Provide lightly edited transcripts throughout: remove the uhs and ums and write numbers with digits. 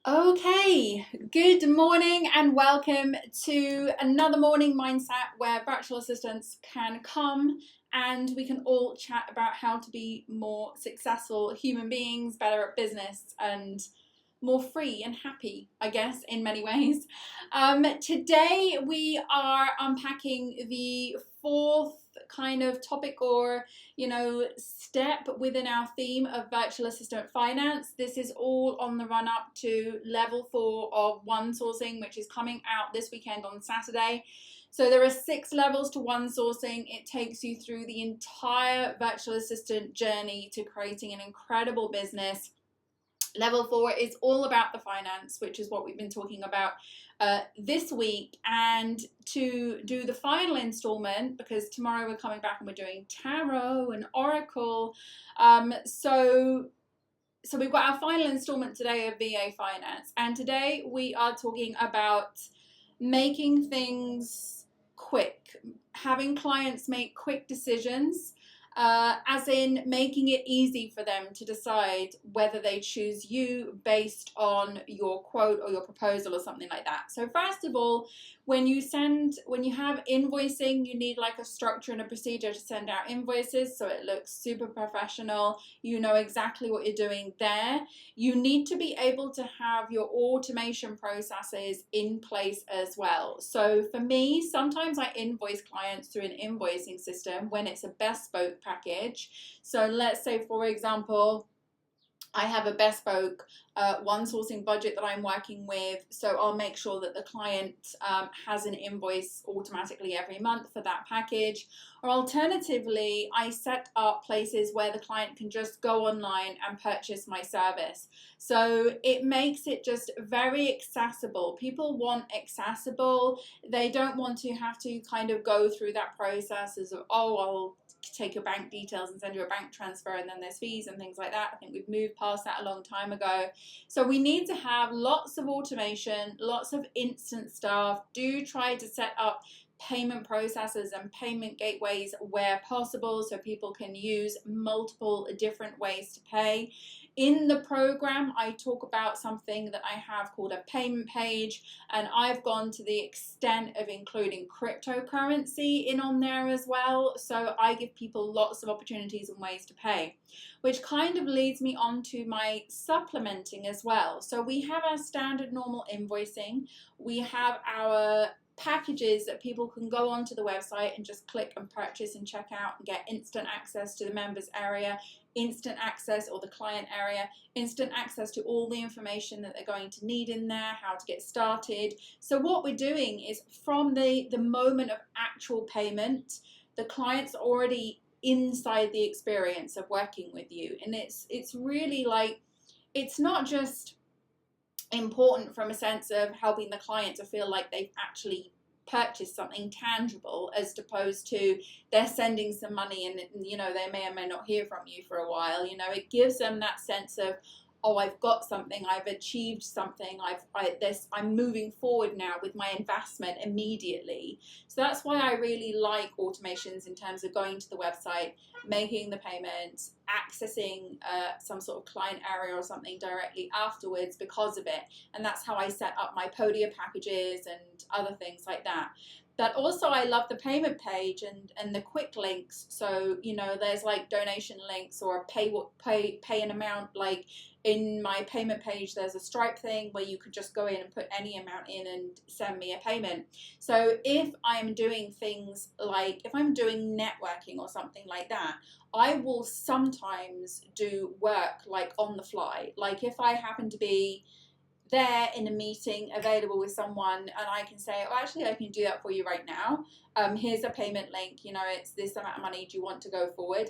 Okay, good morning and welcome to another morning mindset where virtual assistants can come and we can all chat about how to be more successful human beings, better at business, and more free and happy, I guess, in many ways. Today we are unpacking the fourth kind of topic or step within our theme of virtual assistant finance. This is all on the run up to level 4 of one sourcing, which is coming out this weekend on Saturday. So there are 6 levels to one sourcing. It takes you through the entire virtual assistant journey to creating an incredible business. Level 4 is all about the finance, which is what we've been talking about this week. And to do the final installment, because tomorrow we're coming back and we're doing tarot and oracle. So we've got our final installment today of VA finance. And today we are talking about making things quick, having clients make quick decisions. As in making it easy for them to decide whether they choose you based on your quote or your proposal or something like that. So first of all, when you have invoicing, you need like a structure and a procedure to send out invoices so it looks super professional. You know exactly what you're doing there. You need to be able to have your automation processes in place as well. So for me, sometimes I invoice clients through an invoicing system when it's a bespoke package. So let's say, for example, I have a bespoke one sourcing budget that I'm working with, so I'll make sure that the client has an invoice automatically every month for that package. Or alternatively, I set up places where the client can just go online and purchase my service. So it makes it just very accessible. People want accessible. They don't want to have to kind of go through that process of, oh, I'll take your bank details and send you a bank transfer and then there's fees and things like that. I think we've moved past that a long time ago. So we need to have lots of automation, lots of instant stuff. Do try to set up payment processes and payment gateways where possible so people can use multiple different ways to pay. In the program, I talk about something that I have called a payment page, and I've gone to the extent of including cryptocurrency in on there as well. So I give people lots of opportunities and ways to pay, which kind of leads me on to my supplementing as well. So we have our standard normal invoicing. We have our packages that people can go onto the website and just click and purchase and check out and get instant access to the members area, instant access, or the client area, instant access to all the information that they're going to need in there, how to get started. So what we're doing is from the moment of actual payment, the client's already inside the experience of working with you. And it's really like, it's not just important from a sense of helping the client to feel like they've actually purchased something tangible, as opposed to they're sending some money and they may or may not hear from you for a while. It gives them that sense of, oh, I've got something, I've achieved something, I'm moving forward now with my investment immediately. So that's why I really like automations in terms of going to the website, making the payment, accessing some sort of client area or something directly afterwards because of it. And that's how I set up my Podia packages and other things like that. But also I love the payment page and the quick links. So, there's like donation links or pay an amount. Like in my payment page, there's a Stripe thing where you could just go in and put any amount in and send me a payment. So if I'm doing things like, if I'm doing networking or something like that, I will sometimes do work like on the fly. Like if I happen to be there in a meeting available with someone and I can say, oh, actually I can do that for you right now. Here's a payment link, it's this amount of money, do you want to go forward?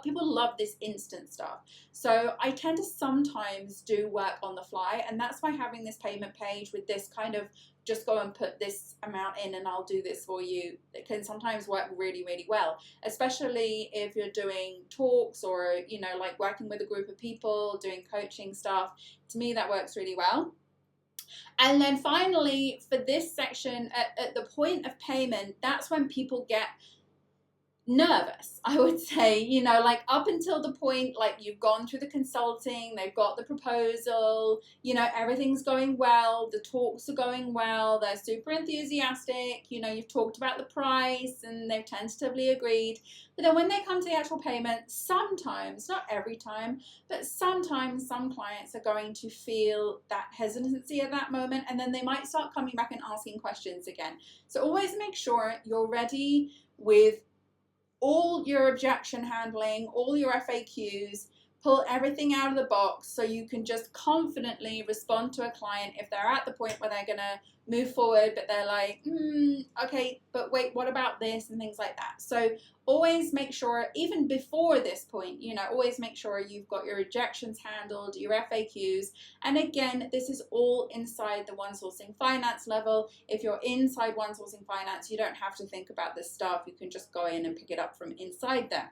People love this instant stuff. So I tend to sometimes do work on the fly, and that's why having this payment page with this kind of just go and put this amount in and I'll do this for you, it can sometimes work really, really well, especially if you're doing talks or, like working with a group of people, doing coaching stuff. To me, that works really well. And then finally, for this section, at the point of payment, that's when people get nervous, I would say, like up until the point, like you've gone through the consulting, they've got the proposal, everything's going well, the talks are going well, they're super enthusiastic, you've talked about the price and they've tentatively agreed. But then when they come to the actual payment, sometimes, not every time, but sometimes some clients are going to feel that hesitancy at that moment, and then they might start coming back and asking questions again. So always make sure you're ready with all your objection handling, all your FAQs, pull everything out of the box so you can just confidently respond to a client if they're at the point where they're going to move forward, but they're like, okay, but wait, what about this, and things like that. So always make sure, even before this point, always make sure you've got your objections handled, your FAQs. And again, this is all inside the One Sourcing Finance level. If you're inside One Sourcing Finance, you don't have to think about this stuff. You can just go in and pick it up from inside there.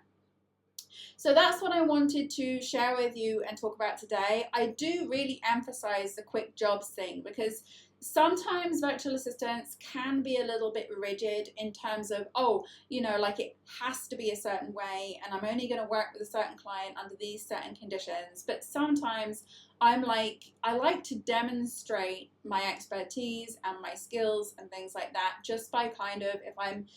So that's what I wanted to share with you and talk about today. I do really emphasize the quick jobs thing, because sometimes virtual assistants can be a little bit rigid in terms of, like it has to be a certain way and I'm only going to work with a certain client under these certain conditions. But sometimes I like to demonstrate my expertise and my skills and things like that just by kind of, if I'm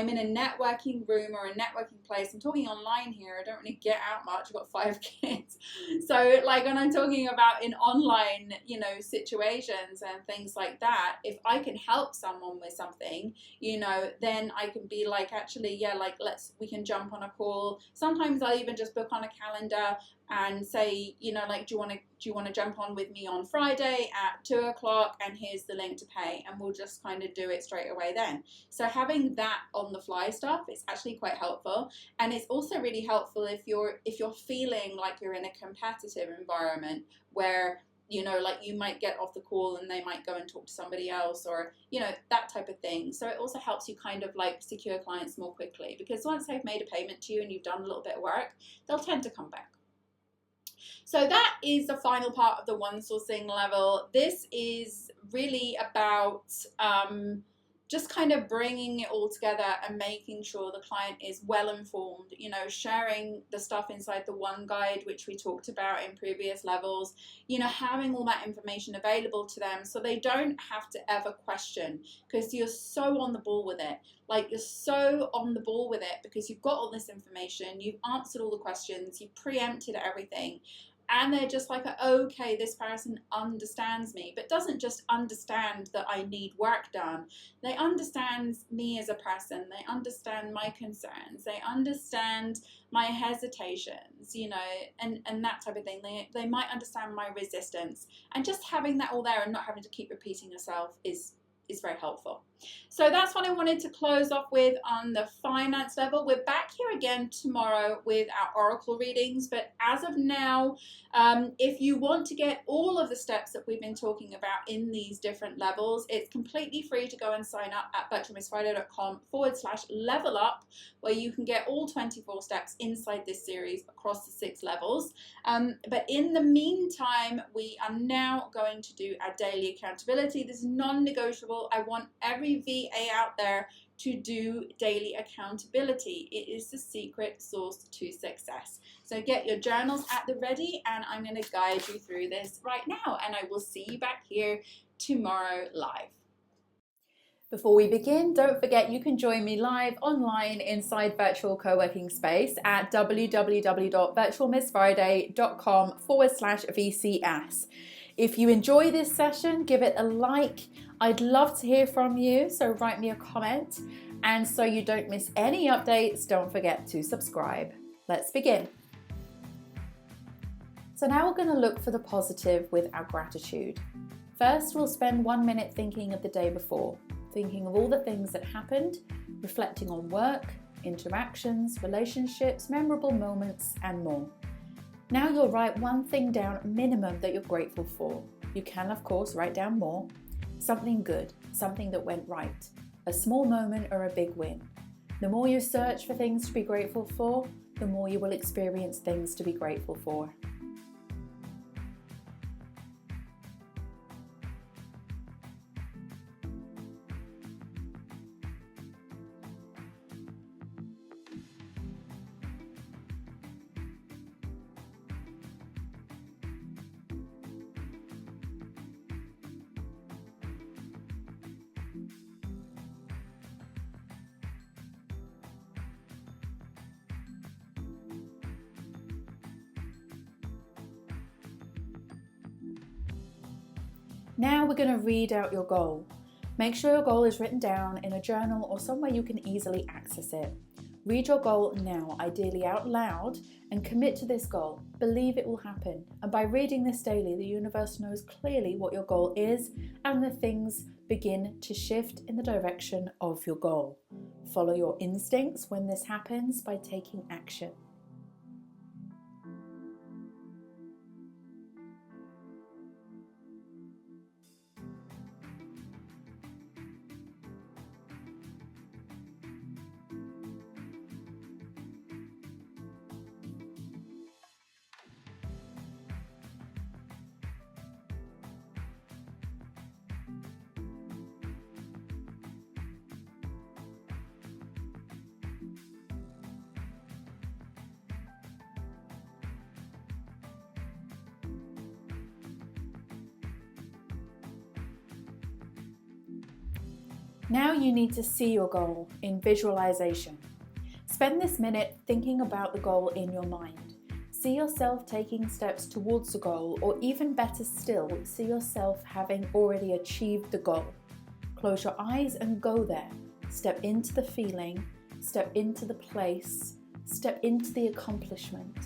in a networking room or a networking place. I'm talking online here, I don't really get out much, I've got 5 kids. So like when I'm talking about in online, situations and things like that, if I can help someone with something, then I can be like, actually, yeah, like we can jump on a call. Sometimes I'll even just book on a calendar and say, like, do you want to jump on with me on Friday at 2:00, and here's the link to pay, and we'll just kind of do it straight away then. So having that on the fly stuff is actually quite helpful. And it's also really helpful if you're feeling like you're in a competitive environment where like you might get off the call and they might go and talk to somebody else, or that type of thing. So it also helps you kind of like secure clients more quickly, because once they've made a payment to you and you've done a little bit of work, they'll tend to come back. So that is the final part of the One Sourcing level. This is really about just kind of bringing it all together and making sure the client is well informed, sharing the stuff inside the One Guide, which we talked about in previous levels, having all that information available to them so they don't have to ever question, because you're so on the ball with it. Like, you're so on the ball with it because you've got all this information, you've answered all the questions, you've preempted everything. And they're just like, okay, this person understands me, but doesn't just understand that I need work done. They understand me as a person. They understand my concerns. They understand my hesitations, and that type of thing. They might understand my resistance. And just having that all there and not having to keep repeating yourself is very helpful. So that's what I wanted to close off with on the finance level. We're back here again tomorrow with our oracle readings, but as of now, if you want to get all of the steps that we've been talking about in these different levels, it's completely free to go and sign up at virtualmissfriday.com/level up, where you can get all 24 steps inside this series across the 6 levels. But in the meantime, we are now going to do our daily accountability. This is non-negotiable. I want every VA out there to do daily accountability. It is the secret sauce to success. So get your journals at the ready, and I'm going to guide you through this right now, and I will see you back here tomorrow live. Before we begin, don't forget you can join me live online inside Virtual Co-working Space at www.virtualmissfriday.com/VCS. If you enjoy this session, give it a like. I'd love to hear from you, so write me a comment. And so you don't miss any updates, don't forget to subscribe. Let's begin. So now we're going to look for the positive with our gratitude. First, we'll spend 1 minute thinking of the day before, thinking of all the things that happened, reflecting on work, interactions, relationships, memorable moments, and more. Now you'll write one thing down minimum that you're grateful for. You can, of course, write down more. Something good, something that went right, a small moment or a big win. The more you search for things to be grateful for, the more you will experience things to be grateful for. Now we're going to read out your goal. Make sure your goal is written down in a journal or somewhere you can easily access it. Read your goal now, ideally out loud, and commit to this goal. Believe it will happen. And by reading this daily, the universe knows clearly what your goal is, and the things begin to shift in the direction of your goal. Follow your instincts when this happens by taking action. Now you need to see your goal in visualization. Spend this minute thinking about the goal in your mind. See yourself taking steps towards the goal, or even better still, see yourself having already achieved the goal. Close your eyes and go there. Step into the feeling, step into the place, step into the accomplishment.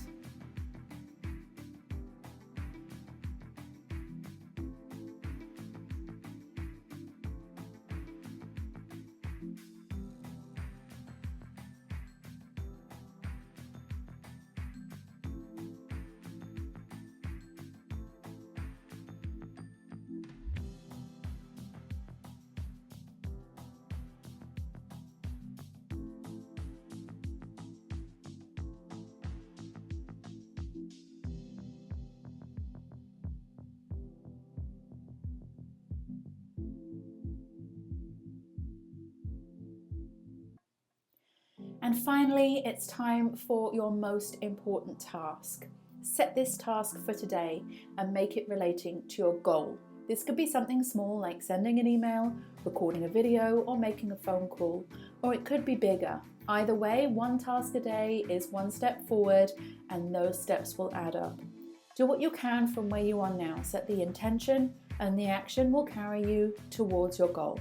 And finally, it's time for your most important task. Set this task for today and make it relating to your goal. This could be something small like sending an email, recording a video, or making a phone call, or it could be bigger. Either way, one task a day is one step forward, and those steps will add up. Do what you can from where you are now. Set the intention, and the action will carry you towards your goal.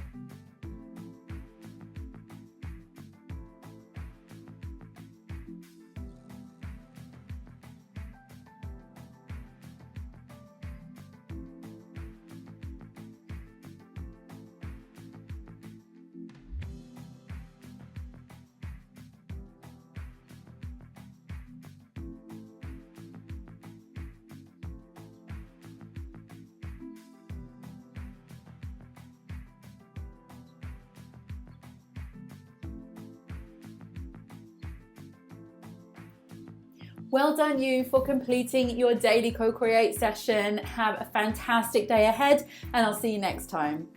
Well done you for completing your daily co-create session. Have a fantastic day ahead, and I'll see you next time.